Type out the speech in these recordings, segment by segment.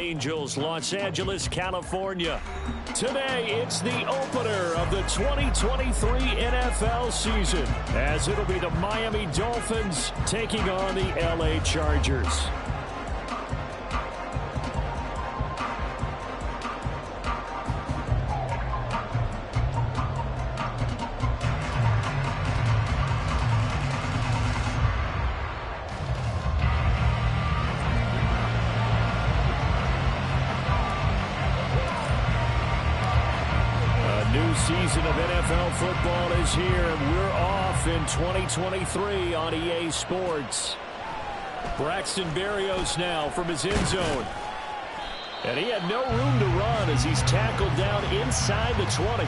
Angels, Los Angeles, California. Today, it's the opener of the 2023 NFL season, as it'll be the Miami Dolphins taking on the LA Chargers. Season of NFL football is here, and we're off in 2023 on EA Sports. Braxton Berrios now from his end zone. And he had no room to run as he's tackled down inside the 20.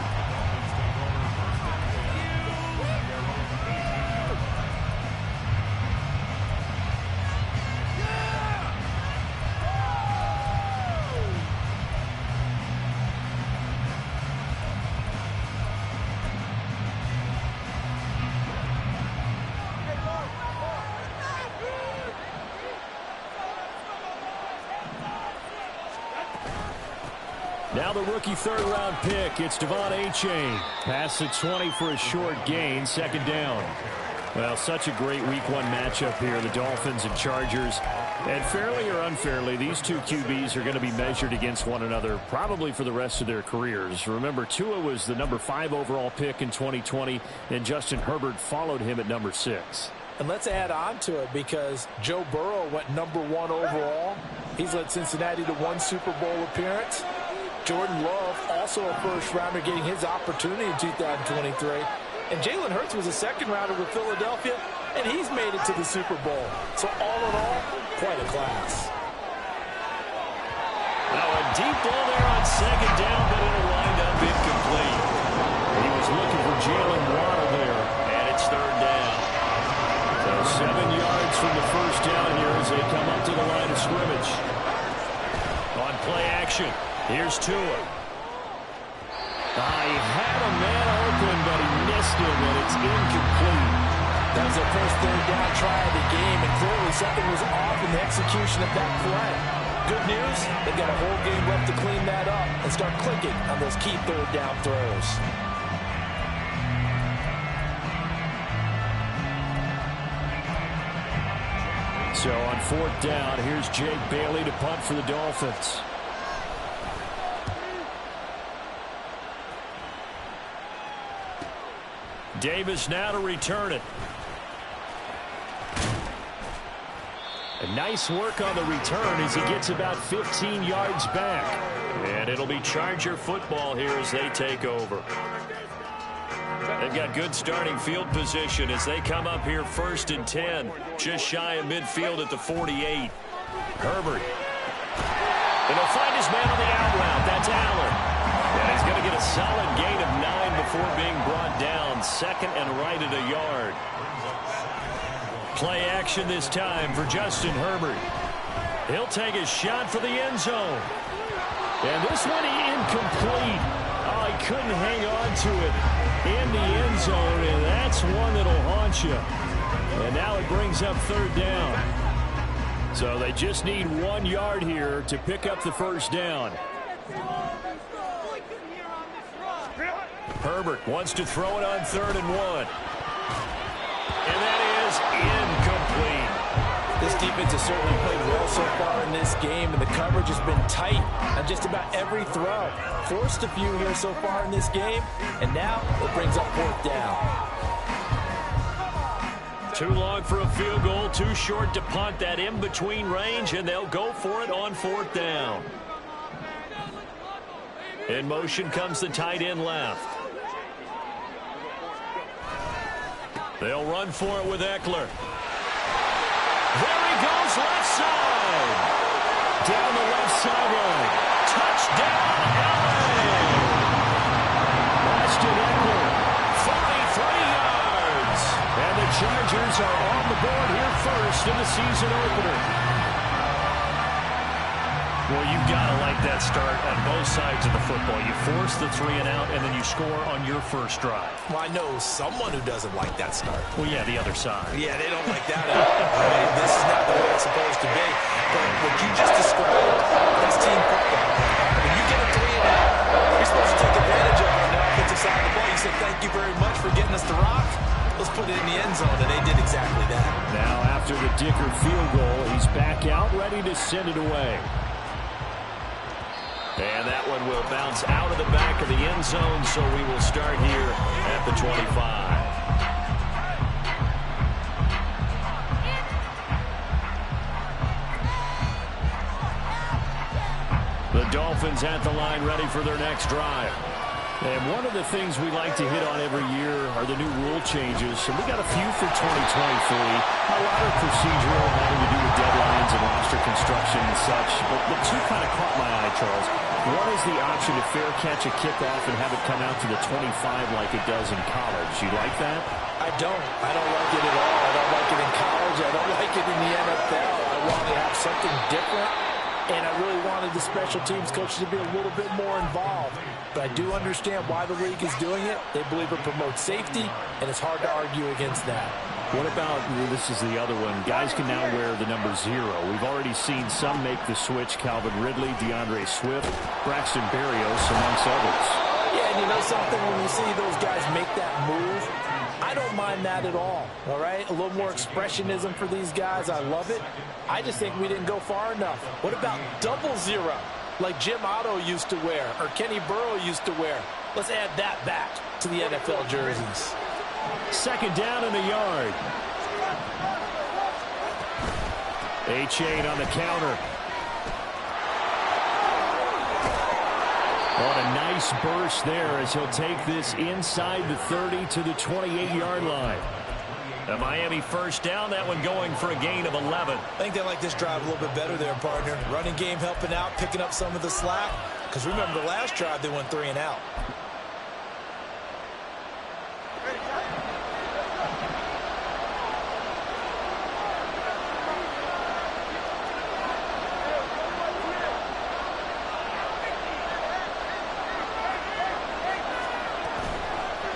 Now the rookie third-round pick, it's Devon Achane. Past the 20 for a short gain, second down. Well, such a great week one matchup here, the Dolphins and Chargers. And fairly or unfairly, these two QBs are going to be measured against one another probably for the rest of their careers. Remember, Tua was the number 5 overall pick in 2020, and Justin Herbert followed him at number 6. And let's add on to it because Joe Burrow went number 1 overall. He's led Cincinnati to 1 Super Bowl appearance. Jordan Love, also a first-rounder, getting his opportunity in 2023. And Jalen Hurts was a second-rounder with Philadelphia, and he's made it to the Super Bowl. So all in all, quite a class. Now a deep ball there on second down, but it'll wind up incomplete. He was looking for Jalen Waddle there, and it's third down. So 7 yards from the first down here as they come up to the line of scrimmage. On play action. Here's Tua. He had a man open, but he missed him, and it's incomplete. That was their first third down try of the game, and clearly something was off in the execution of that play. Good news, they've got a whole game left to clean that up and start clicking on those key third down throws. So on fourth down, here's Jake Bailey to punt for the Dolphins. Davis now to return it. A nice work on the return as he gets about 15 yards back. And it'll be Charger football here as they take over. They've got good starting field position as they come up here 1st and 10. Just shy of midfield at the 48. Herbert. And he'll find his man on the out route. That's Allen. And he's going to get a solid gain of 9 before being brought down. Second and right at a yard. Play action this time for Justin Herbert. He'll take a shot for the end zone. And this one incomplete. Oh, he couldn't hang on to it in the end zone, and that's one that'll haunt you. And now it brings up third down. So they just need 1 yard here to pick up the first down. Herbert wants to throw it on 3rd and 1. And that is incomplete. This defense has certainly played well so far in this game, and the coverage has been tight on just about every throw. Forced a few here so far in this game, and now it brings up 4th down. Too long for a field goal, too short to punt. That in-between range, and they'll go for it on 4th down. In motion comes the tight end left. They'll run for it with Eckler. There he goes, left side. Down the left sideline. Touchdown, LA. Austin Eckler, 43 yards. And the Chargers are on the board here first in the season opener. Well, you've got to like that start on both sides of the football. You force the 3 and out, and then you score on your first drive. Well, I know someone who doesn't like that start. Well, yeah, the other side. Yeah, they don't like that at all. I mean, this is not the way it's supposed to be. But what you just described, this team exactly that. Now after the Dicker field goal, he's back out, ready to send it away. And that one will bounce out of the back of the end zone, so we will start here at the 25. The Dolphins at the line, ready for their next drive. And one of the things we like to hit on every year are the new rule changes. And we got a few for 2023. A lot of procedural, having to do with deadlines and roster construction and such. But the two kind of caught my eye, Charles. One is the option to fair catch a kickoff and have it come out to the 25 like it does in college. You like that? I don't. I don't like it at all. I don't like it in college. I don't like it in the NFL. I want to have something different. And I really wanted the special teams coaches to be a little bit more involved. But I do understand why the league is doing it. They believe it promotes safety, and it's hard to argue against that. What about, this is the other one, guys can now wear the number 0. We've already seen some make the switch, Calvin Ridley, DeAndre Swift, Braxton Berrios, amongst others. Yeah, and you know something, when you see those guys make that move, I don't mind that at all right? A little more expressionism for these guys. I love it. I just think we didn't go far enough. What about double 0, like Jim Otto used to wear or Kenny Burrow used to wear? Let's add that back to the NFL jerseys. Second down in the yard. A-Chain on the counter. On a nice burst there as he'll take this inside the 30 to the 28-yard line. The Miami first down, that one going for a gain of 11. I think they like this drive a little bit better there, partner. Running game helping out, picking up some of the slack. Because remember the last drive, they went 3 and out.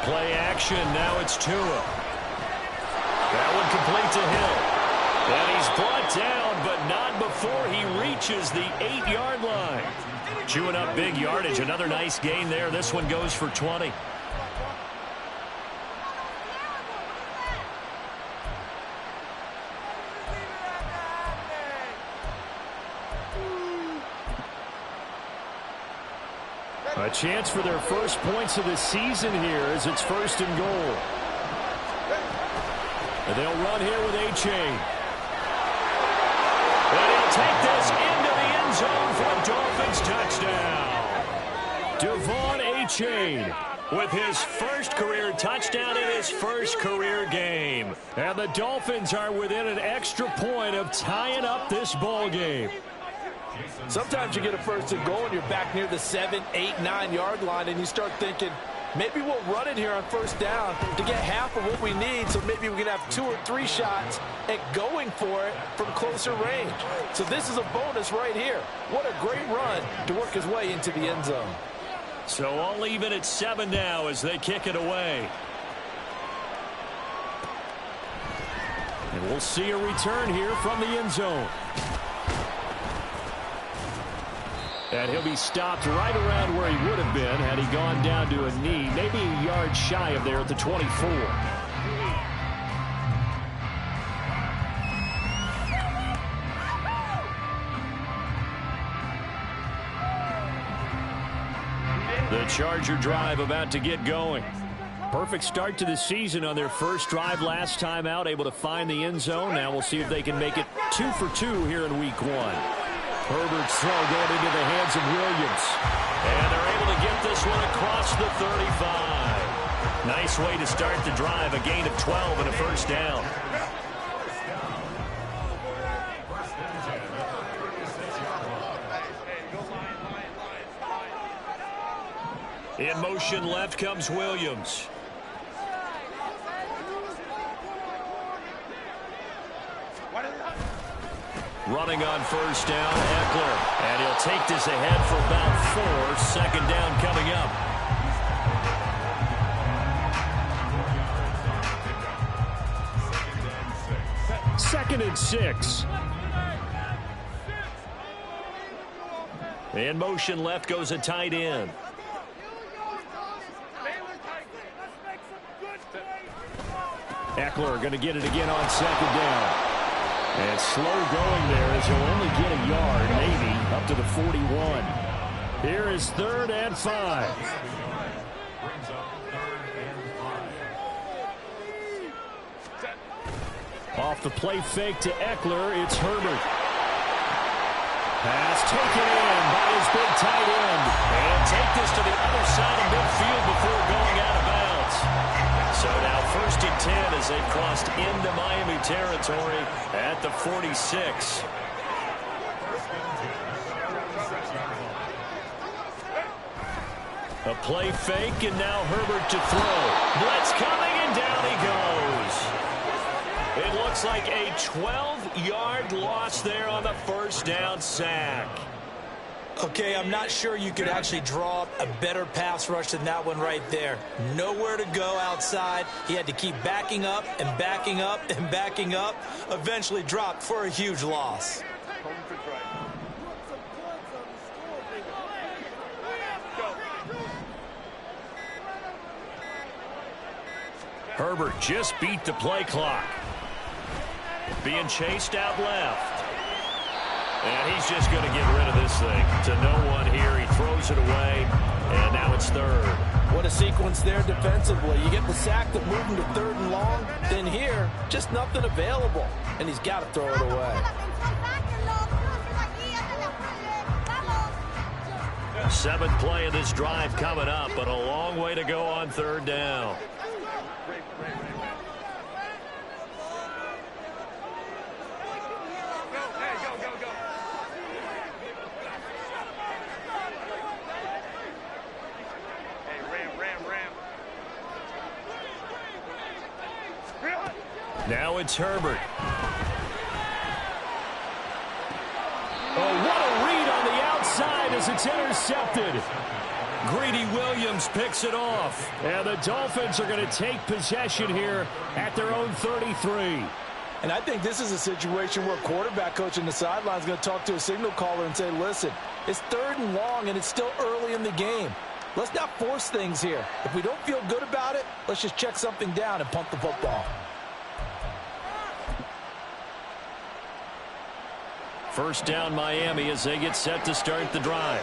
Play action, now it's Tua. That one complete to Hill. And he's brought down, but not before he reaches the 8-yard line. Chewing up big yardage, another nice gain there. This one goes for 20. A chance for their first points of the season here as it's 1st and goal. And they'll run here with A-Chain. And he'll take this into the end zone for a Dolphins touchdown. Devon A-Chain with his first career touchdown in his first career game. And the Dolphins are within an extra point of tying up this ball game. Sometimes you get a 1st and goal and you're back near the 7, 8, 9-yard line and you start thinking, maybe we'll run it here on 1st down to get half of what we need, so maybe we can have 2 or 3 shots at going for it from closer range. So this is a bonus right here. What a great run to work his way into the end zone. So all even at 7 now as they kick it away. And we'll see a return here from the end zone. And he'll be stopped right around where he would have been had he gone down to a knee, maybe a yard shy of there at the 24. The Charger drive about to get going. Perfect start to the season on their first drive last time out, able to find the end zone. Now we'll see if they can make it 2 for 2 here in week 1. Herbert's throw going into the hands of Williams. And they're able to get this one across the 35. Nice way to start the drive, a gain of 12 and a 1st down. In motion left comes Williams. Running on 1st down, Eckler. And he'll take this ahead for about 4. 2nd down coming up. Second and 6. In motion left goes a tight end. Eckler going to get it again on second down. And slow going there as he'll only get a yard, maybe, up to the 41. Here is 3rd and 5. Off the play fake to Eckler, it's Herbert. Pass taken in by his big tight end. And take this to the other side of midfield before going out of bounds. So now 1st and 10 as they've crossed into Miami territory at the 46. A play fake, and now Herbert to throw. Blitz coming, and down he goes. It looks like a 12-yard loss there on the 1st down sack. Okay, I'm not sure you could actually draw up a better pass rush than that one right there. Nowhere to go outside. He had to keep backing up and backing up and backing up. Eventually dropped for a huge loss. Herbert just beat the play clock. Being chased out left. And he's just going to get rid of this thing to no one here. He throws it away, and now it's 3rd. What a sequence there defensively. You get the sack that moved him to 3rd and long. Then here, just nothing available. And he's got to throw it away. 7th play of this drive coming up, but a long way to go on 3rd down. Now it's Herbert. Oh, what a read on the outside as it's intercepted. Greedy Williams picks it off. And the Dolphins are going to take possession here at their own 33. And I think this is a situation where a quarterback coach in the sideline is going to talk to a signal caller and say, listen, it's 3rd and long and it's still early in the game. Let's not force things here. If we don't feel good about it, let's just check something down and punt the football. 1st down Miami as they get set to start the drive.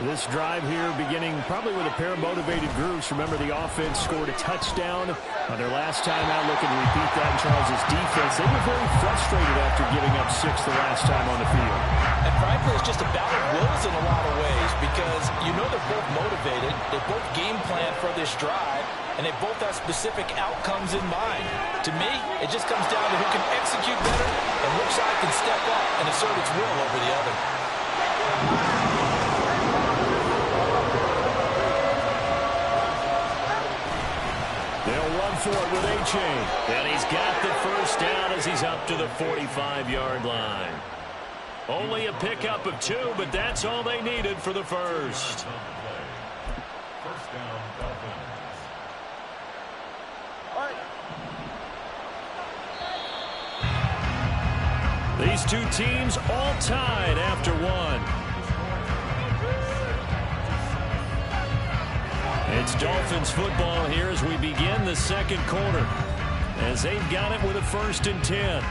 This drive here beginning probably with a pair of motivated groups. Remember, the offense scored a touchdown on their last time out, looking to repeat that in Charles' defense. They were very frustrated after giving up 6 the last time on the field. And frankly, it's just a battle of wills in a lot of ways because you know they're both motivated. They both game plan for this drive, and they both have specific outcomes in mind. To me, it just comes down to who can execute better and which side can step up and assert its will over the other. They'll run for it with A-Chain. And he's got the 1st down as he's up to the 45-yard line. Only a pickup of 2, but that's all they needed for the 1st. These two teams all tied after 1. It's Dolphins football here as we begin the 2nd quarter. As they've got it with a 1st and 10.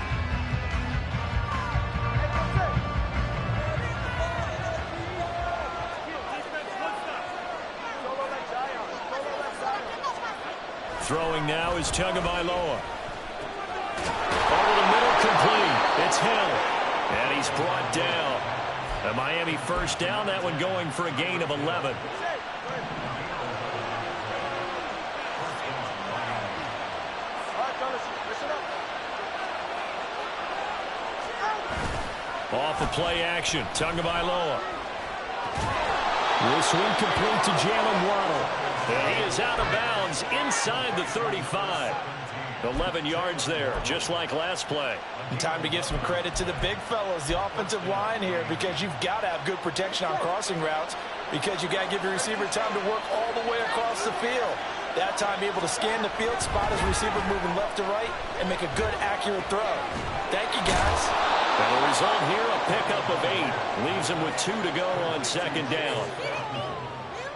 Throwing now is Tagovailoa. Over the middle, complete. It's Hill. And he's brought down. A Miami 1st down. That one going for a gain of 11. Off of play action, Tagovailoa. Will swing complete to Jalen Waddle. And he is out of bounds inside the 35. 11 yards there, just like last play. And time to give some credit to the big fellows, the offensive line here, because you've got to have good protection on crossing routes, because you've got to give your receiver time to work all the way across the field. That time, be able to scan the field, spot his receiver moving left to right, and make a good, accurate throw. Thank you, guys. And the result here, a pickup of 8. Leaves him with 2 to go on 2nd down.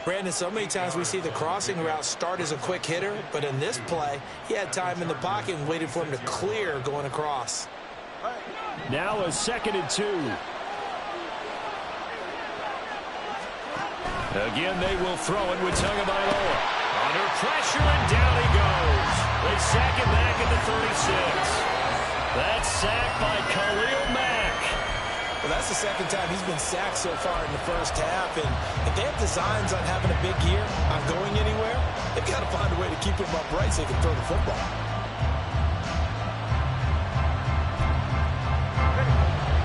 Brandon, so many times we see the crossing route start as a quick hitter, but in this play, he had time in the pocket and waited for him to clear going across. Now a 2nd and 2. Again, they will throw it with Tagovailoa. Under pressure, and down he goes. They sack him back at the 36. That's sacked by Khalil Mack. Well, that's the 2nd time he's been sacked so far in the first half. And if they have designs on having a big year, on going anywhere, they've got to find a way to keep him upright so they can throw the football.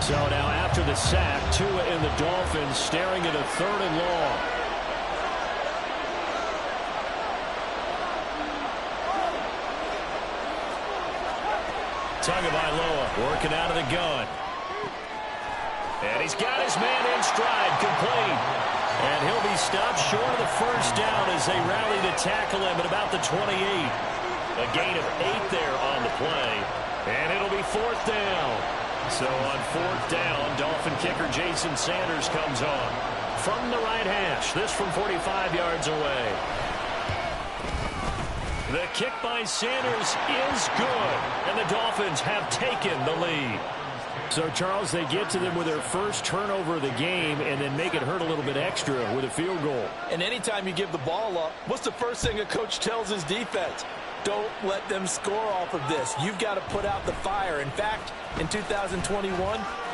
So now after the sack, Tua and the Dolphins staring at a 3rd and long. Tagovailoa working out of the gun. And he's got his man in stride, complete. And he'll be stopped short of the 1st down as they rally to tackle him at about the 28. A gain of 8 there on the play. And it'll be 4th down. So on 4th down, Dolphin kicker Jason Sanders comes on. From the right hash, this from 45 yards away. The kick by Sanders is good. And the Dolphins have taken the lead. So, Charles, they get to them with their first turnover of the game and then make it hurt a little bit extra with a field goal. And anytime you give the ball up, what's the first thing a coach tells his defense? Don't let them score off of this. You've got to put out the fire. In fact, in 2021,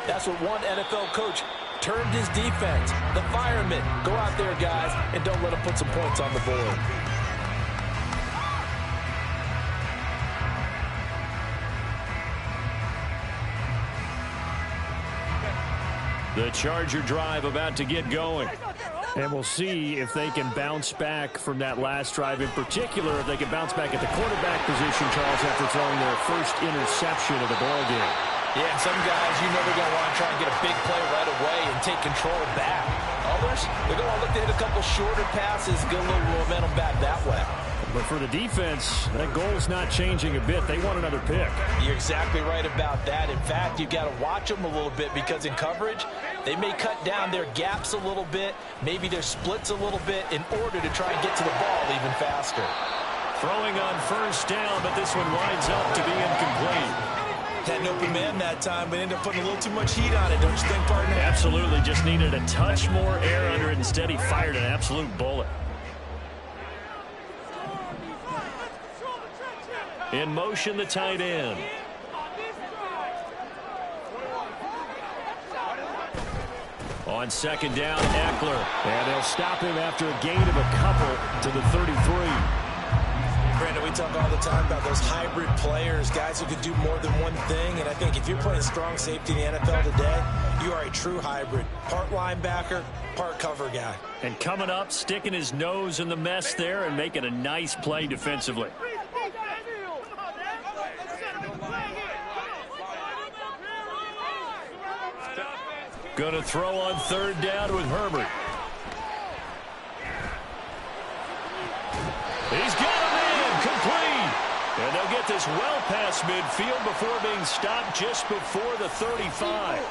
that's what one NFL coach termed his defense. The firemen. Go out there, guys, and don't let them put some points on the board. The Charger drive about to get going. And we'll see if they can bounce back from that last drive. In particular, if they can bounce back at the quarterback position, Charles, after throwing their first interception of the ballgame. Yeah, and some guys, you know they're going to want to try and get a big play right away and take control back. Others, they're going to look to hit a couple shorter passes, get a little momentum back that way. But for the defense, that goal's not changing a bit. They want another pick. You're exactly right about that. In fact, you've got to watch them a little bit because in coverage, they may cut down their gaps a little bit, maybe their splits a little bit in order to try and get to the ball even faster. Throwing on 1st down, but this one winds up to be incomplete. Had an open man that time, but ended up putting a little too much heat on it, don't you think, partner? Absolutely. Just needed a touch more air under it. Instead, he fired an absolute bullet. In motion, the tight end. On 2nd down, Eckler. And they'll stop him after a gain of a couple to the 33. Brandon, we talk all the time about those hybrid players, guys who can do more than one thing. And I think if you're playing strong safety in the NFL today, you are a true hybrid. Part linebacker, part cover guy. And coming up, sticking his nose in the mess there and making a nice play defensively. Going to throw on 3rd down with Herbert. He's got a man, complete. And they'll get this well past midfield before being stopped just before the 35.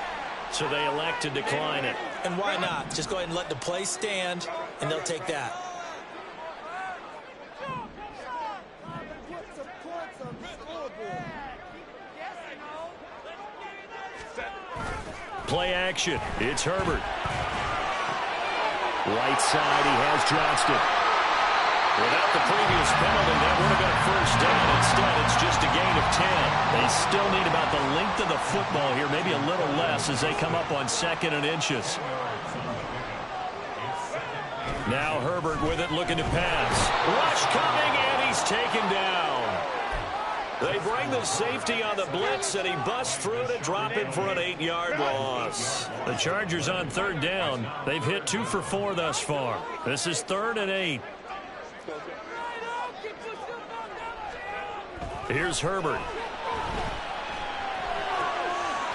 So they elect to decline it. And why not? Just go ahead and let the play stand, and they'll take that. Play action. It's Herbert. Right side, he has Johnston. Without the previous penalty, that would have been a 1st down. Instead, it's just a gain of 10. They still need about the length of the football here, maybe a little less as they come up on 2nd and inches. Now Herbert with it, looking to pass. Rush coming, and he's taken down. They bring the safety on the blitz, and he busts through to drop it for an 8-yard loss. The Chargers on 3rd down. They've hit 2 for 4 thus far. This is 3rd and 8. Here's Herbert.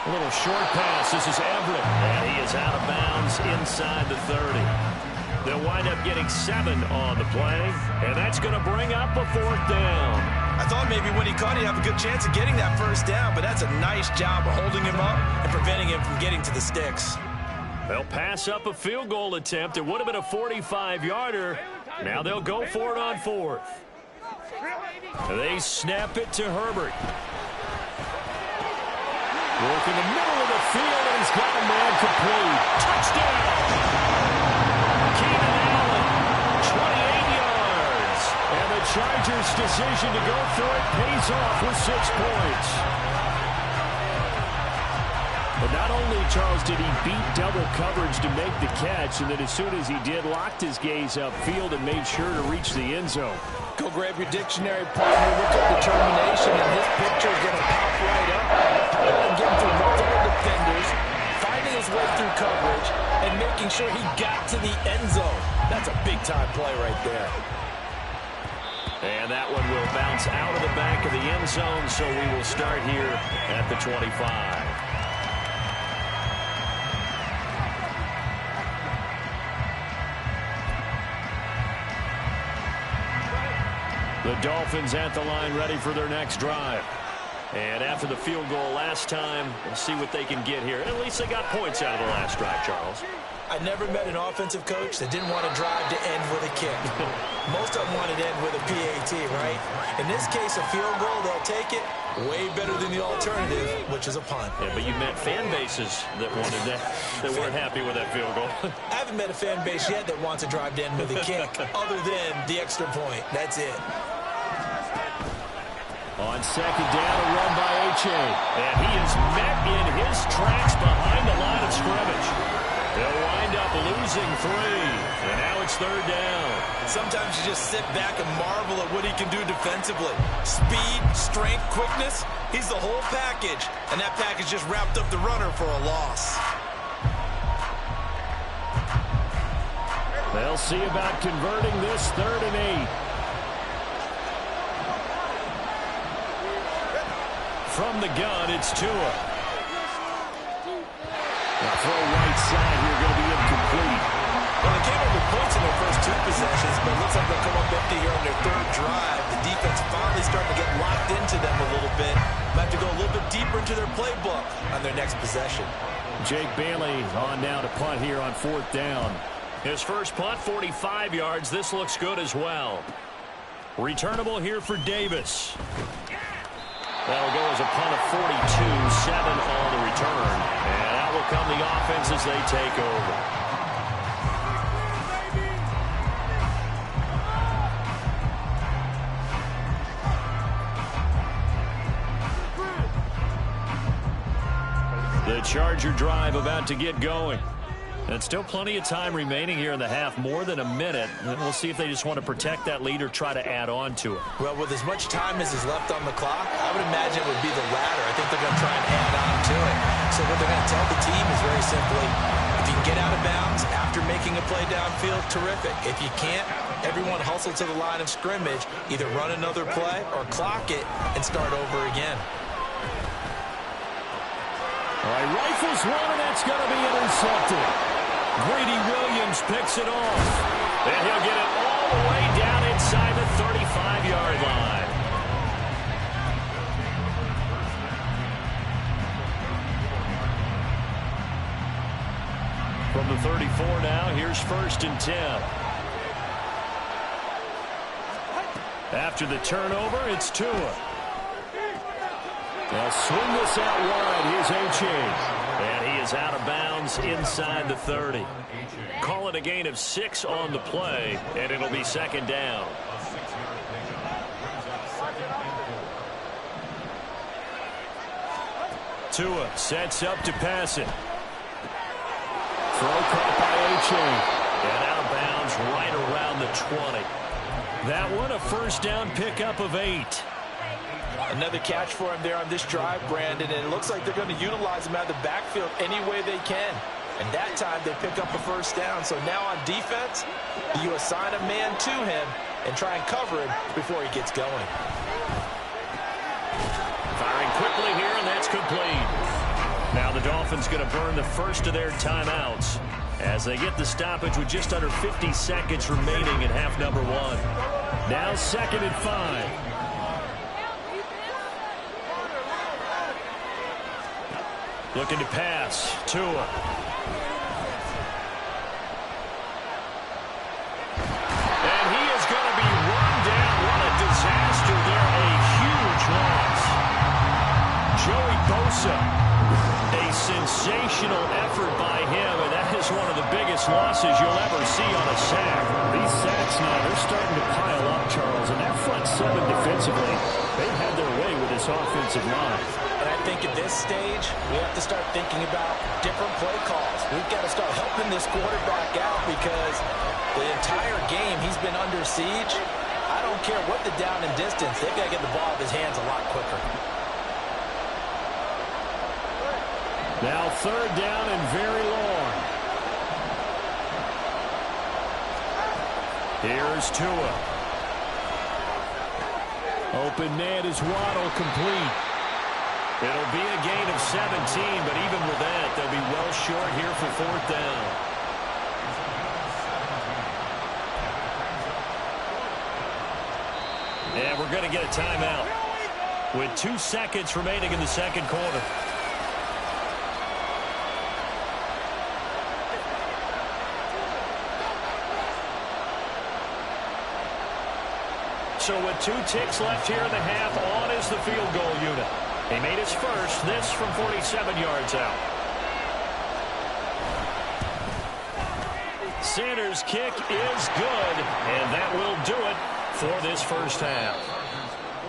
A little short pass. This is Everett. And he is out of bounds inside the 30. They'll wind up getting 7 on the play. And that's going to bring up a 4th down. I thought maybe when he caught it, he'd have a good chance of getting that 1st down, but that's a nice job of holding him up and preventing him from getting to the sticks. They'll pass up a field goal attempt. It would have been a 45-yarder. Now they'll go for it on fourth. They snap it to Herbert. Work in the middle of the field, and he's got a man complete. Touchdown! Keenan Allen, 28 yards. And the Chargers' decision to go for it pays off with 6 points. But not only, Charles, did he beat double coverage to make the catch, and then as soon as he did, locked his gaze upfield and made sure to reach the end zone. Go grab your dictionary, partner. Look at determination, and this picture is going to pop right up. And getting through multiple defenders, finding his way through coverage, and making sure he got to the end zone. That's a big-time play right there. And that one will bounce out of the back of the end zone, so we will start here at the 25. The Dolphins at the line, ready for their next drive. And after the field goal last time, we'll see what they can get here. At least they got points out of the last drive, Charles. I never met an offensive coach that didn't want to drive to end with a kick. Most of them wanted to end with a PAT, right? In this case, a field goal, they'll take it. Way better than the alternative, which is a punt. Yeah, but you met fan bases that wanted that, that weren't happy with that field goal. I haven't met a fan base yet that wants to drive to end with a kick, other than the extra point. That's it. On second down, a run by H.A. And he is met in his tracks behind the line of scrimmage. They'll wind up losing 3. And now it's third down. Sometimes you just sit back and marvel at what he can do defensively. Speed, strength, quickness. He's the whole package. And that package just wrapped up the runner for a loss. They'll see about converting this 3rd and 8. From the gun, it's Tua. Now throw right side here, going to be incomplete. Well, they came up with points in their first 2 possessions, but it looks like they'll come up empty here on their 3rd drive. The defense finally starting to get locked into them a little bit. Might have to go a little bit deeper into their playbook on their next possession. Jake Bailey on now to punt here on 4th down. His first punt, 45 yards. This looks good as well. Returnable here for Davis. That'll go as a punt of 42, 7 on the return. And out will come the offense as they take over. The Charger drive about to get going. And still plenty of time remaining here in the half, more than a minute. And we'll see if they just want to protect that lead or try to add on to it. Well, with as much time as is left on the clock, I would imagine it would be the latter. I think they're going to try and add on to it. So what they're going to tell the team is very simply, if you can get out of bounds after making a play downfield, terrific. If you can't, everyone hustle to the line of scrimmage, either run another play or clock it and start over again. All right, rifles one, and that's going to be intercepted. Greedy Williams picks it off. And he'll get it all the way down inside the 35-yard line. From the 34 now, here's 1st and 10. After the turnover, it's Tua. They'll swing this out wide. Here's H.A. And he is out of bounds inside the 30. Call it a gain of 6 on the play, and it'll be 2nd down. Tua sets up to pass it. Throw caught by H.A. And out of bounds right around the 20. That one, a 1st down pickup of 8. Another catch for him there on this drive, Brandon, and it looks like they're going to utilize him out of the backfield any way they can. And that time they pick up a 1st down. So now on defense, you assign a man to him and try and cover him before he gets going. Firing quickly here, and that's complete. Now the Dolphins going to burn the first of their timeouts as they get the stoppage with just under 50 seconds remaining in half number 1. Now 2nd and 5. Looking to pass. Tua. A sensational effort by him, and that is one of the biggest losses you'll ever see on a sack. These sacks now, they're starting to pile up, Charles, and that front seven defensively, they've had their way with this offensive line. And I think at this stage, we have to start thinking about different play calls. We've got to start helping this quarterback out because the entire game he's been under siege. I don't care what the down and distance, they've got to get the ball out of his hands a lot quicker. Now third down and very long. Here's Tua. Open man is Waddle, complete. It'll be a gain of 17, but even with that, they'll be well short here for fourth down. And we're going to get a timeout with 2 seconds remaining in the second quarter. So with 2 ticks left here in the half, on is the field goal unit. He made his first, this from 47 yards out. Sanders' kick is good, and that will do it for this first half.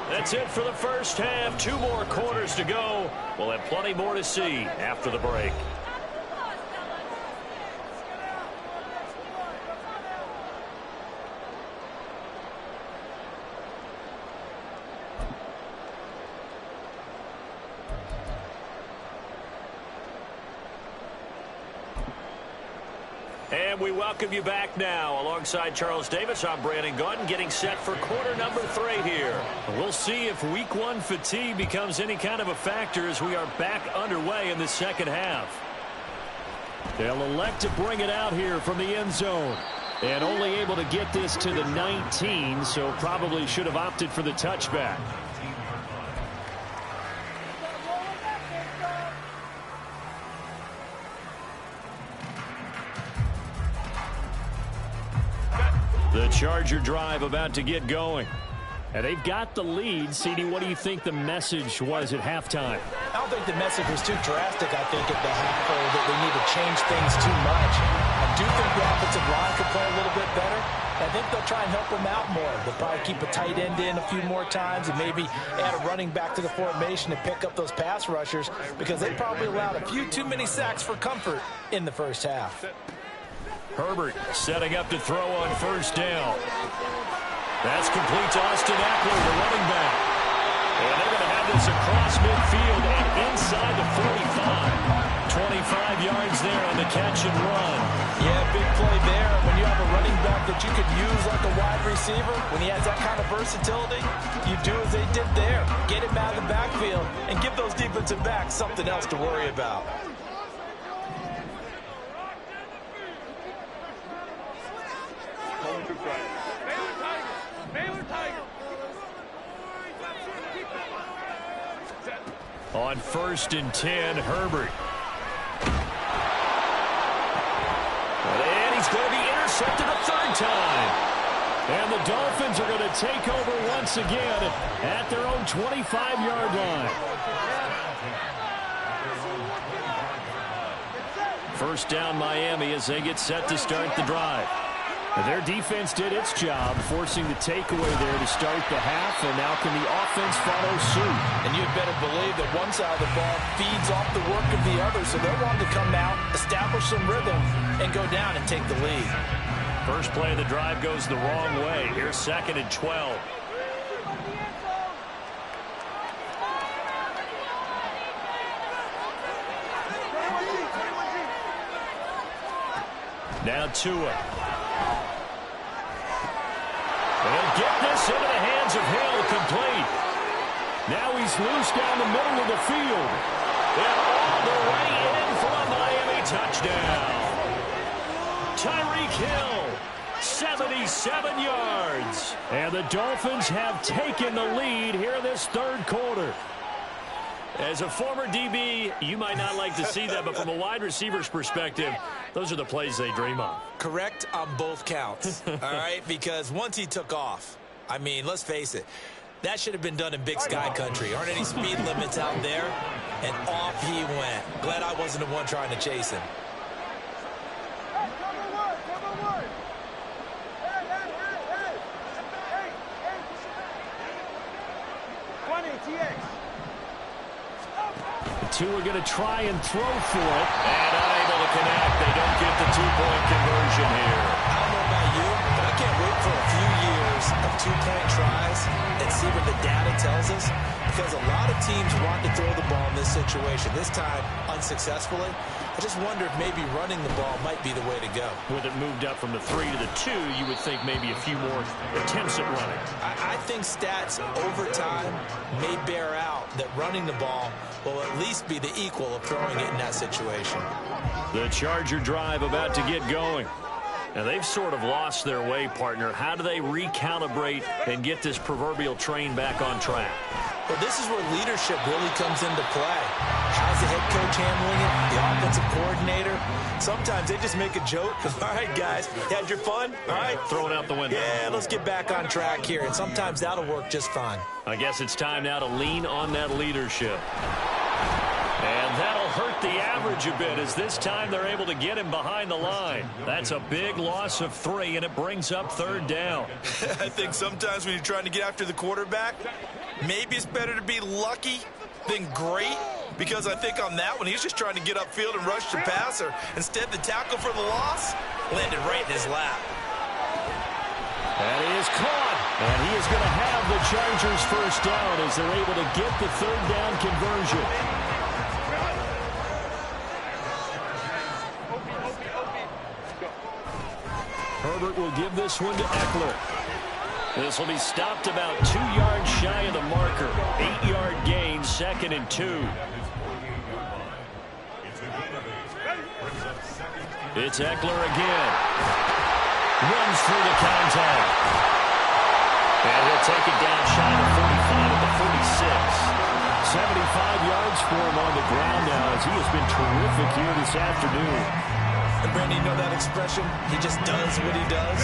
That's it for the first half. 2 more quarters to go. We'll have plenty more to see after the break. And we welcome you back now. Alongside Charles Davis, I'm Brandon Gaudin, getting set for quarter number 3 here. We'll see if week 1 fatigue becomes any kind of a factor as we are back underway in the second half. They'll elect to bring it out here from the end zone. And only able to get this to the 19, so probably should have opted for the touchback. The Charger drive about to get going. And they've got the lead. CD, what do you think the message was at halftime? I don't think the message was too drastic, I think, at the half, or that they need to change things too much. I do think the offensive line could play a little bit better. I think they'll try and help them out more. They'll probably keep a tight end in a few more times and maybe add a running back to the formation to pick up those pass rushers because they probably allowed a few too many sacks for comfort in the first half. Herbert setting up to throw on first down. That's complete to Austin Eckler, the running back. And they're going to have this across midfield and inside the 45. 25 yards there on the catch and run. Yeah, big play there. When you have a running back that you could use like a wide receiver, when he has that kind of versatility, you do as they did there. Get him out of the backfield and give those defensive backs something else to worry about. On 1st and 10, Herbert. And he's going to be intercepted a 3rd time. And the Dolphins are going to take over once again at their own 25-yard line. First down, Miami, as they get set to start the drive. Their defense did its job, forcing the takeaway there to start the half, and now can the offense follow suit? And you'd better believe that one side of the ball feeds off the work of the other, so they're wanting to come out, establish some rhythm, and go down and take the lead. First play of the drive goes the wrong way. Here's 2nd and 12. Now Tua. They'll get this into the hands of Hill, complete. Now he's loose down the middle of the field. And all the way in for a Miami touchdown. Tyreek Hill, 77 yards. And the Dolphins have taken the lead here in this 3rd quarter. As a former DB, you might not like to see that, but from a wide receiver's perspective, those are the plays they dream of. Correct on both counts, all right? Because once he took off, I mean, let's face it, That should have been done in Big Sky country. Aren't any speed limits out there? And off he went. Glad I wasn't the one trying to chase him. The two are going to try and throw for it. And unable to connect. They don't get the two-point conversion here. I don't know about you, but I can't wait for a few years of two-point tries and see what the data tells us, because a lot of teams want to throw the ball in this situation. This time, unsuccessfully. I just wonder if maybe running the ball might be the way to go. With it moved up from the 3 to the 2, you would think maybe a few more attempts at running. I think stats over time may bear out that running the ball will at least be the equal of throwing it in that situation. The Charger drive about to get going. Now, they've sort of lost their way, partner. How do they recalibrate and get this proverbial train back on track? Well, this is where leadership really comes into play. How's the head coach handling it? The offensive coordinator? Sometimes they just make a joke. All right, guys, you had your fun? All right. Throw it out the window. Yeah, let's get back on track here. And sometimes that'll work just fine. I guess it's time now to lean on that leadership. And that'll hurt the average a bit, as this time they're able to get him behind the line. That's a big loss of 3, and it brings up 3rd down. I think sometimes when you're trying to get after the quarterback, maybe it's better to be lucky than great, because I think on that one, he's just trying to get upfield and rush the passer. Instead, the tackle for the loss landed right in his lap. And he is caught, and he is going to have the Chargers' 1st down as they're able to get the 3rd down conversion. Herbert will give this one to Eckler. This will be stopped about 2 yards shy of the marker. 8-yard gain, 2nd and 2. It's Eckler again. Runs through the contact. And he'll take it down shy of 45 at the 46. 75 yards for him on the ground now, as he has been terrific here this afternoon. And Brandon, you know that expression? He just does what he does.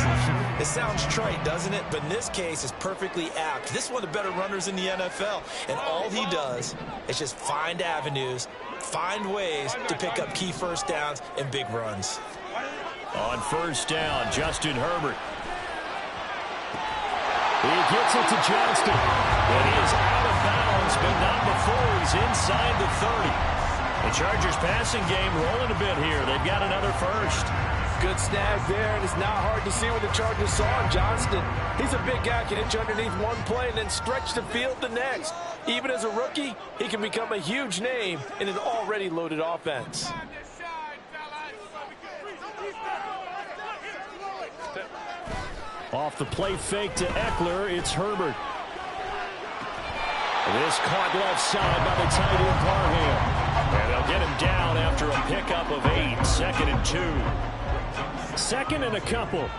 It sounds trite, doesn't it? But in this case, it's perfectly apt. This is one of the better runners in the NFL. And all he does is just find avenues, find ways to pick up key 1st downs and big runs. On 1st down, Justin Herbert. He gets it to Johnston. And he is out of bounds, but not before he's inside the 30. The Chargers passing game rolling a bit here. They've got another 1st. Good snag there, and it's not hard to see what the Chargers saw in Johnston. He's a big guy, can hitch underneath one play and then stretch the field the next. Even as a rookie, he can become a huge name in an already loaded offense. Off the play fake to Eckler, it's Herbert. This caught left side by the tight end Parham. And they'll get him down after a pickup of 8. 2nd and 2. 2nd and a couple.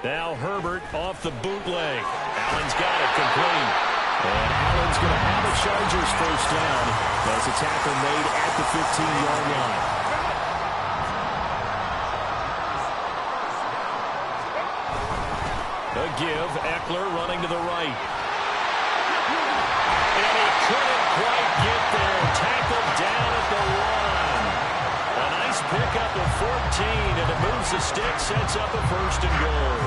Now Herbert off the bootleg. Allen's got it complete. And Allen's going to have a Chargers 1st down as a tackle made at the 15-yard line. A give, Eckler running to the right. And he couldn't quite get there. Tackled down at the 1. A nice pickup of 14, and it moves the stick, sets up a 1st and goal.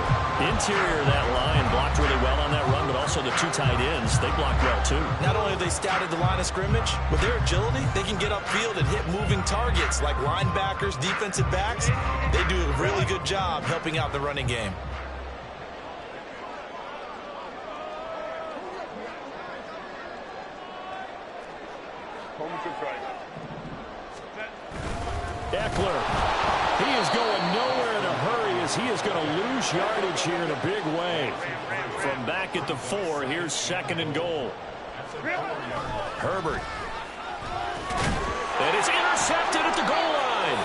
Interior of that line blocked really well on that run, but also the 2 tight ends, they blocked well too. Not only have they scouted the line of scrimmage, with their agility, they can get upfield and hit moving targets like linebackers, defensive backs. They do a really good job helping out the running game. Eckler, he is going nowhere in a hurry as he is going to lose yardage here in a big way. From back at the 4, here's 2nd and goal. Herbert. And it's intercepted at the goal line.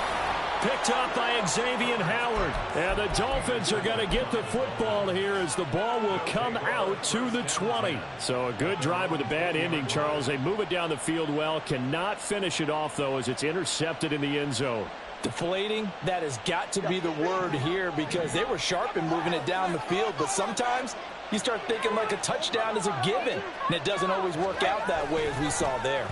Picked up by Xavier Howard. And the Dolphins are going to get the football here as the ball will come out to the 20. So a good drive with a bad ending, Charles. They move it down the field well. Cannot finish it off, though, as it's intercepted in the end zone. Deflating, that has got to be the word here because they were sharp in moving it down the field. But sometimes you start thinking like a touchdown is a given, and it doesn't always work out that way as we saw there.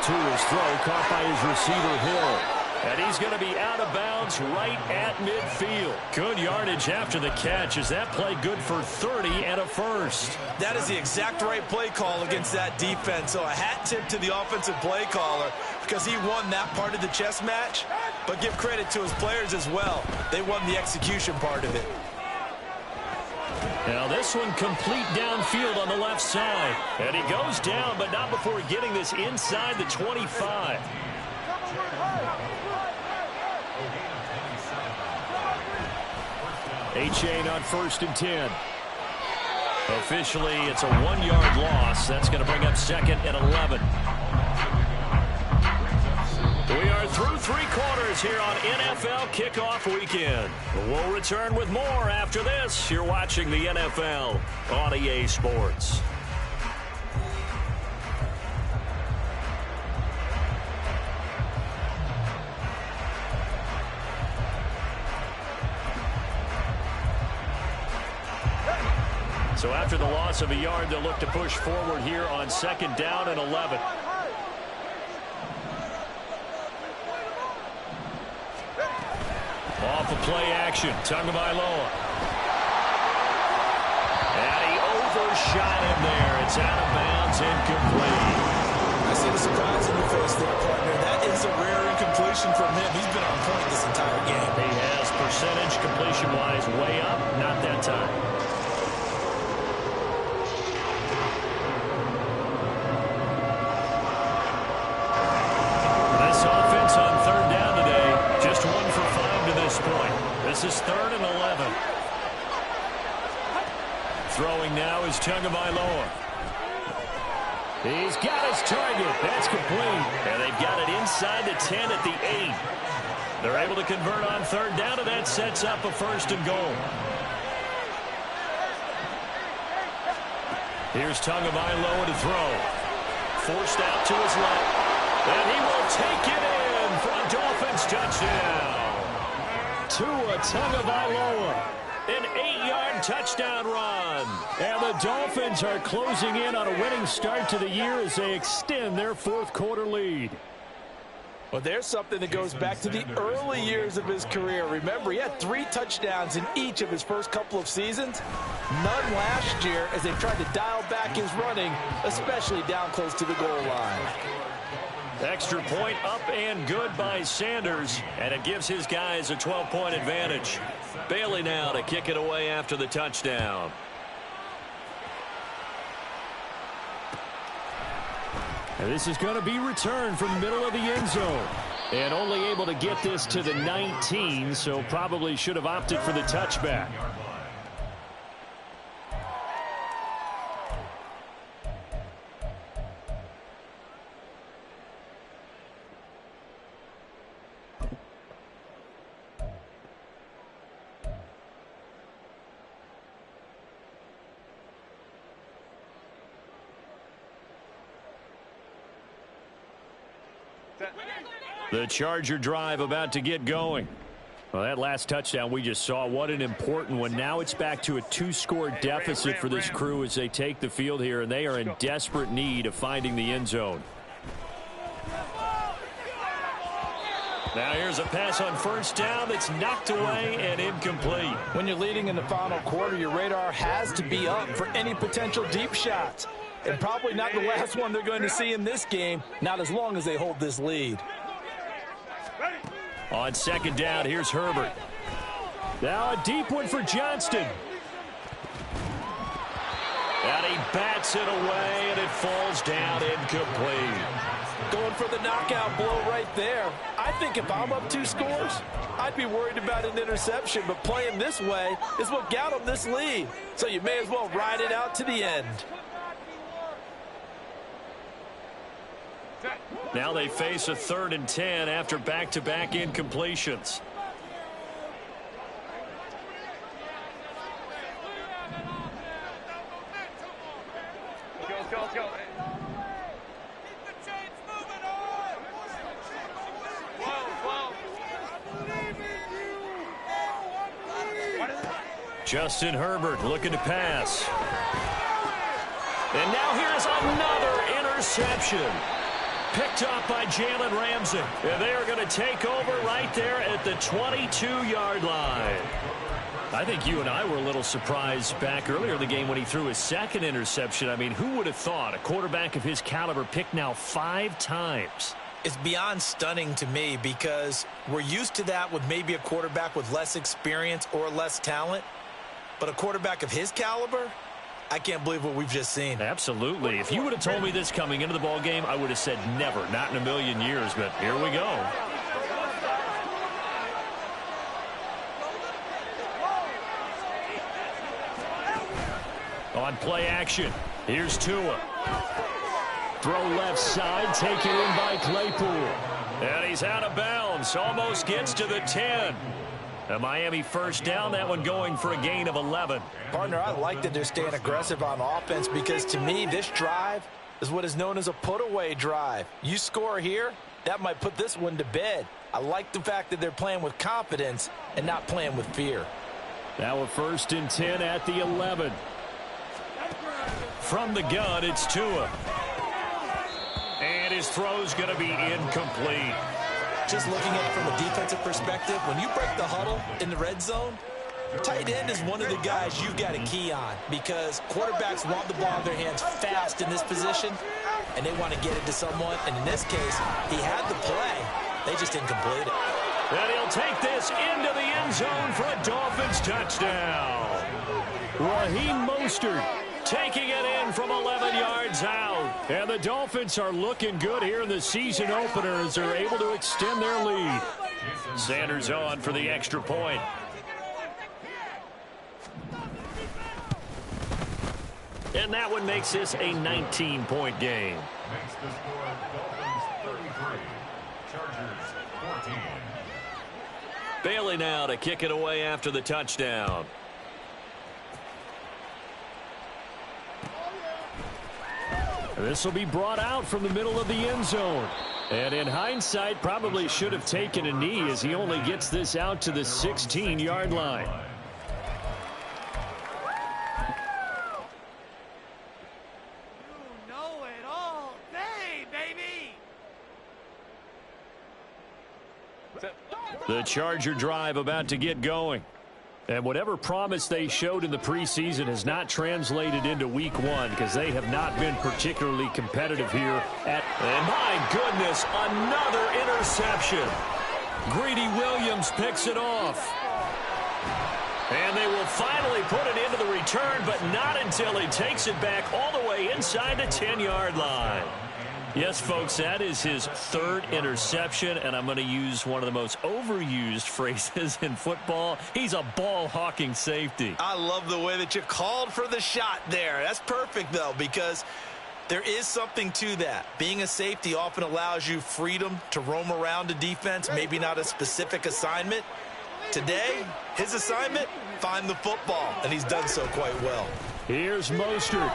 To his throw, caught by his receiver, Hill. And he's going to be out of bounds right at midfield. Good yardage after the catch. Is that play good for 30 and a first? That is the exact right play call against that defense. So a hat tip to the offensive play caller because he won that part of the chess match. But give credit to his players as well. They won the execution part of it. Now this one complete downfield on the left side. And he goes down, but not before getting this inside the 25. A-Chain on 1st and 10. Officially, it's a 1-yard loss. That's going to bring up 2nd and 11. We are through 3 quarters here on NFL Kickoff Weekend. We'll return with more after this. You're watching the NFL on EA Sports. So after the loss of a yard, they'll look to push forward here on 2nd down and 11. Off the play action, Tagovailoa. And he overshot him there. It's out of bounds, incomplete. I see the surprise in your face there, partner. That is a rare incompletion from him. He's been on point this entire game. He has percentage completion-wise way up, not that time. This is 3rd and 11. Throwing now is Tagovailoa. He's got his target. That's complete. And they've got it inside the 10 at the 8. They're able to convert on 3rd down, and that sets up a 1st and goal. Here's Tagovailoa to throw. Forced out to his left. And he will take it in for a Dolphins touchdown. Tua Tagovailoa, an 8-yard touchdown run. And the Dolphins are closing in on a winning start to the year as they extend their 4th quarter lead. Well, there's something that goes back to the early years of his career. Remember, he had 3 touchdowns in each of his first couple of seasons. None last year as they tried to dial back his running, especially down close to the goal line. Extra point up and good by Sanders, and it gives his guys a 12-point advantage. Bailey now to kick it away after the touchdown. And this is going to be returned from the middle of the end zone. And only able to get this to the 19, so probably should have opted for the touchback. The Charger drive about to get going. Well, that last touchdown we just saw, what an important one. Now it's back to a 2-score deficit for this crew as they take the field here, and they are in desperate need of finding the end zone. Now here's a pass on 1st down that's knocked away and incomplete. When you're leading in the final quarter, your radar has to be up for any potential deep shots. And probably not the last one they're going to see in this game, not as long as they hold this lead. On 2nd down, here's Herbert. Now a deep one for Johnston. And he bats it away, and it falls down incomplete. Going for the knockout blow right there. I think if I'm up 2 scores, I'd be worried about an interception, but playing this way is what got them this lead. So you may as well ride it out to the end. Now they face a 3rd and 10 after back-to-back incompletions. Justin Herbert looking to pass. And now here's another interception. Picked up by Jalen Ramsey. And they are going to take over right there at the 22-yard line. I think you and I were a little surprised back earlier in the game when he threw his 2nd interception. I mean, who would have thought a quarterback of his caliber picked now 5 times? It's beyond stunning to me because we're used to that with maybe a quarterback with less experience or less talent. But a quarterback of his caliber, I can't believe what we've just seen. Absolutely. If you would have told me this coming into the ball game, I would have said never, not in a million years. But here we go. On play action, here's Tua. Throw left side, taken in by Claypool. And he's out of bounds, almost gets to the 10. A Miami first down, that one going for a gain of 11. Partner, I like that they're staying aggressive on offense because to me, this drive is what is known as a put-away drive. You score here, that might put this one to bed. I like the fact that they're playing with confidence and not playing with fear. Now a 1st and 10 at the 11. From the gun, it's Tua. And his throw's going to be incomplete. Just looking at it from a defensive perspective, when you break the huddle in the red zone, tight end is one of the guys you've got to key on because quarterbacks want the ball in their hands fast in this position, and they want to get it to someone. And in this case, he had the play. They just didn't complete it. And he'll take this into the end zone for a Dolphins touchdown. Raheem Mostert taking it in from 11 yards out. And the Dolphins are looking good here in the season opener as they're able to extend their lead. Sanders on for the extra point. And that one makes this a 19-point game. Makes the score Dolphins 33, Chargers 14. Bailey now to kick it away after the touchdown. This will be brought out from the middle of the end zone. And in hindsight, probably should have taken a knee as he only gets this out to the 16-yard line. You know it all day, baby! The Charger drive about to get going. And whatever promise they showed in the preseason has not translated into week 1 because they have not been particularly competitive here. And my goodness, another interception. Greedy Williams picks it off. And they will finally put it into the return, but not until he takes it back all the way inside the 10-yard line. Yes, folks, that is his 3rd interception, and I'm going to use one of the most overused phrases in football. He's a ball-hawking safety. I love the way that you called for the shot there. That's perfect, though, because there is something to that. Being a safety often allows you freedom to roam around a defense, maybe not a specific assignment. Today, his assignment, find the football, and he's done so quite well. Here's Mostert.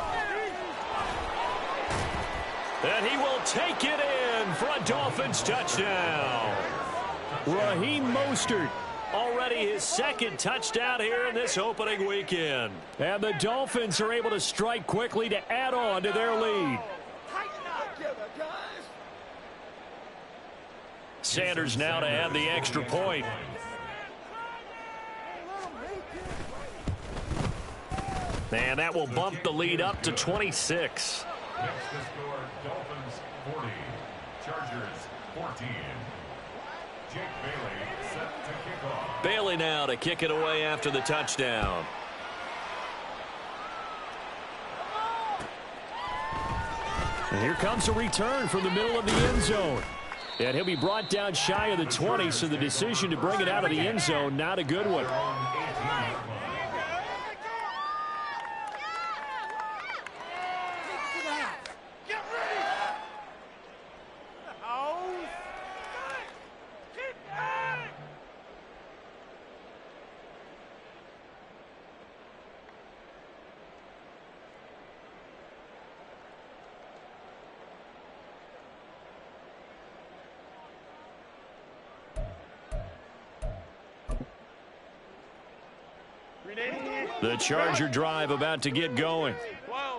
And he will take it in for a Dolphins touchdown. Raheem Mostert, already his 2nd touchdown here in this opening weekend. And the Dolphins are able to strike quickly to add on to their lead. Sanders now to add the extra point. And that will bump the lead up to 26. Next to score, Dolphins 40, Chargers 14. Jake Bailey set to kick off. Bailey now to kick it away after the touchdown. And here comes a return from the middle of the end zone. And he'll be brought down shy of the 20, so the decision to bring it out of the end zone, not a good one. The Charger drive about to get going.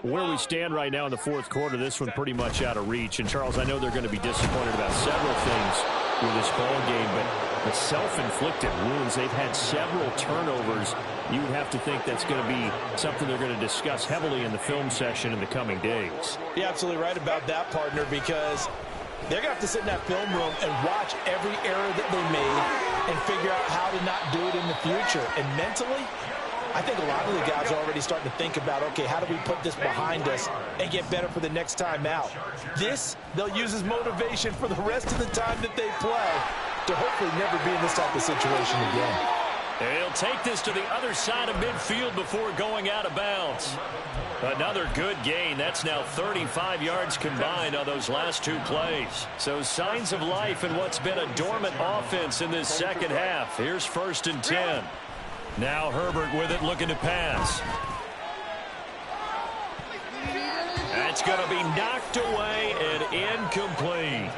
Where we stand right now in the fourth quarter, this one pretty much out of reach. And, Charles, I know they're going to be disappointed about several things with this ball game, but the self-inflicted wounds, they've had several turnovers. You would have to think that's going to be something they're going to discuss heavily in the film session in the coming days. You're absolutely right about that, partner, because they're going to have to sit in that film room and watch every error that they made and figure out how to not do it in the future. And mentally, I think a lot of the guys are already starting to think about, okay, how do we put this behind us and get better for the next time out? This, they'll use as motivation for the rest of the time that they play to hopefully never be in this type of situation again. He'll take this to the other side of midfield before going out of bounds. Another good gain. That's now 35 yards combined on those last two plays. So signs of life in what's been a dormant offense in this second half. Here's 1st and 10. Now Herbert with it, looking to pass. That's going to be knocked away and incomplete.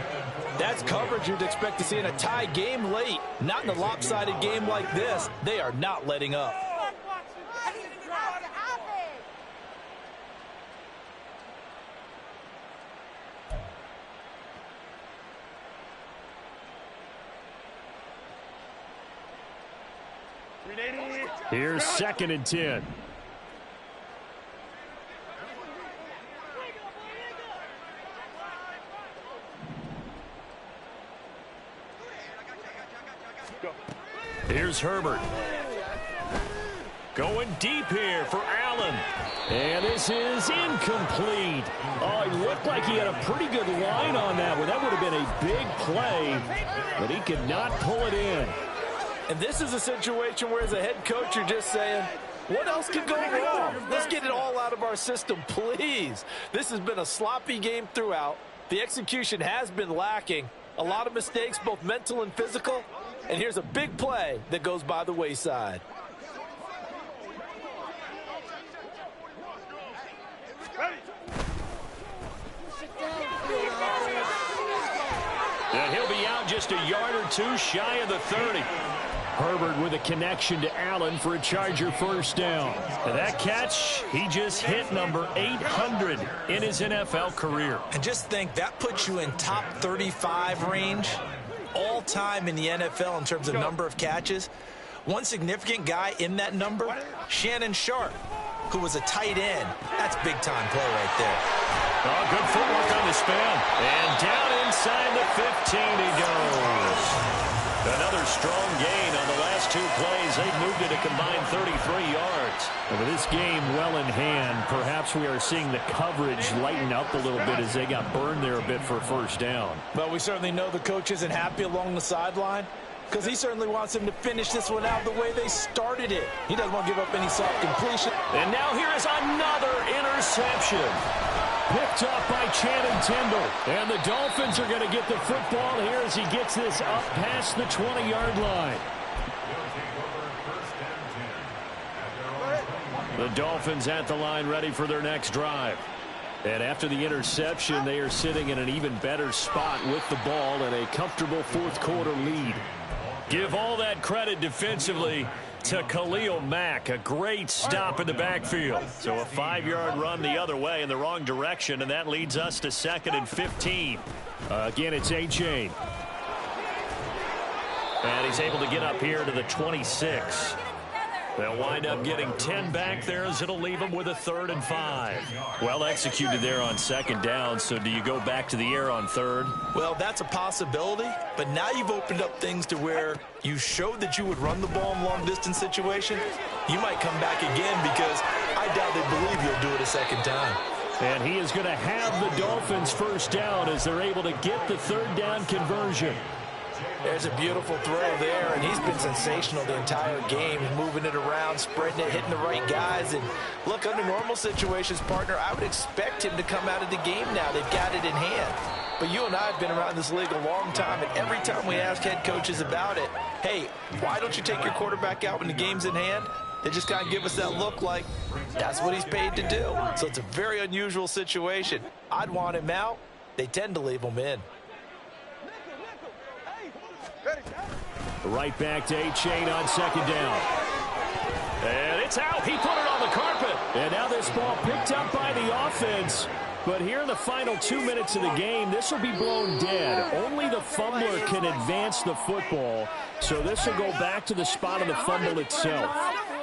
That's coverage you'd expect to see in a tie game late. Not in a lopsided game like this. They are not letting up. Here's 2nd and 10. Here's Herbert. Going deep here for Allen. And this is incomplete. Oh, he looked like he had a pretty good line on that one. That would have been a big play, but he could not pull it in. And this is a situation where, as a head coach, you're just saying, what else could go wrong? Let's get it all out of our system, please. This has been a sloppy game throughout. The execution has been lacking. A lot of mistakes, both mental and physical. And here's a big play that goes by the wayside. And he'll be out just a yard or two shy of the 30. Herbert with a connection to Allen for a Charger 1st down. And that catch, he just hit number 800 in his NFL career. And just think, that puts you in top 35 range all time in the NFL in terms of number of catches. One significant guy in that number, Shannon Sharp, who was a tight end. That's big-time play right there. Oh, good footwork on the spin. And down inside the 15 he goes. Another strong gain on the last two plays. They've moved it a combined 33 yards. And with this game well in hand, perhaps we are seeing the coverage lighten up a little bit as they got burned there a bit for a 1st down. Well, we certainly know the coach isn't happy along the sideline because he certainly wants them to finish this one out the way they started it. He doesn't want to give up any soft completion. And now here is another interception. Picked up by Channing Tindall. And the Dolphins are going to get the football here as he gets this up past the 20-yard line. The Dolphins at the line ready for their next drive. And after the interception, they are sitting in an even better spot with the ball and a comfortable fourth quarter lead. Give all that credit defensively to Khalil Mack. A great stop in the backfield. So a 5-yard run the other way in the wrong direction, and that leads us to 2nd and 15. Again, it's A-Chain. And he's able to get up here to the 26. They'll wind up getting 10 back there as it'll leave them with a 3rd and 5. Well executed there on 2nd down, so do you go back to the air on 3rd? Well, that's a possibility, but now you've opened up things to where you showed that you would run the ball in long-distance situation. You might come back again because I doubt they believe you'll do it a 2nd time. And he is going to have the Dolphins 1st down as they're able to get the 3rd down conversion. There's a beautiful throw there, and he's been sensational the entire game, moving it around, spreading it, hitting the right guys. And look, under normal situations, partner, I would expect him to come out of the game now. They've got it in hand. But you and I have been around this league a long time, and every time we ask head coaches about it, hey, why don't you take your quarterback out when the game's in hand? They just kind of give us that look like that's what he's paid to do. So it's a very unusual situation. I'd want him out. They tend to leave him in. Right back to A-Chain on 2nd down. And It's out. He put it on the carpet. And now this ball picked up by the offense. But here in the final 2 minutes of the game, this will be blown dead. Only the fumbler can advance the football. So this will go back to the spot of the fumble itself.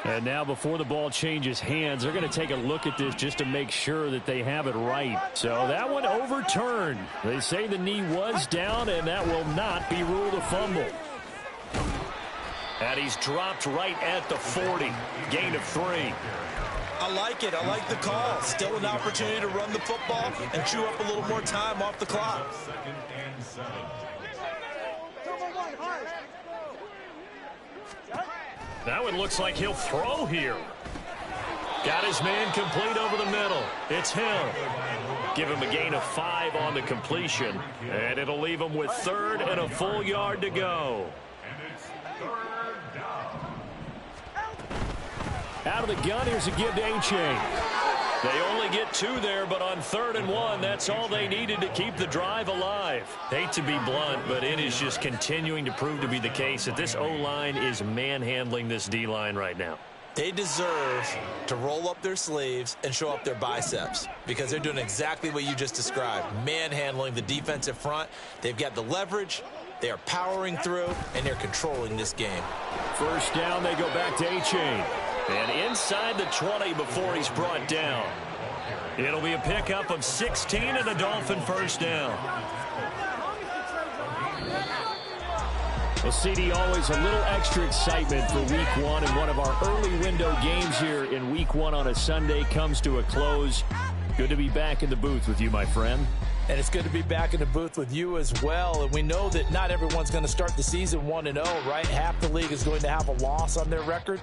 And now before the ball changes hands, they're going to take a look at this just to make sure that they have it right. So that one overturned. They say the knee was down, and that will not be ruled a fumble. And he's dropped right at the 40. Gain of 3. I like it. I like the call. Still an opportunity to run the football and chew up a little more time off the clock. Second and 7. Now it looks like he'll throw here. Got his man complete over the middle. It's Hill. Give him a gain of 5 on the completion. And it'll leave him with 3rd and a full yard to go. And it's 3rd down. Out of the gun, here's a give to A-Chain. They only get 2 there, but on 3rd and 1, that's all they needed to keep the drive alive. Hate to be blunt, but it is just continuing to prove to be the case that this O-line is manhandling this D-line right now. They deserve to roll up their sleeves and show up their biceps because they're doing exactly what you just described, manhandling the defensive front. They've got the leverage, they are powering through, and they're controlling this game. First down, they go back to A-Chain. And inside the 20 before he's brought down. It'll be a pickup of 16 and a Dolphin first down. Well, CD, always a little extra excitement for Week 1, and one of our early window games here in Week 1 on a Sunday comes to a close. Good to be back in the booth with you, my friend. And it's good to be back in the booth with you as well. And we know that not everyone's going to start the season 1-0, right? Half the league is going to have a loss on their record.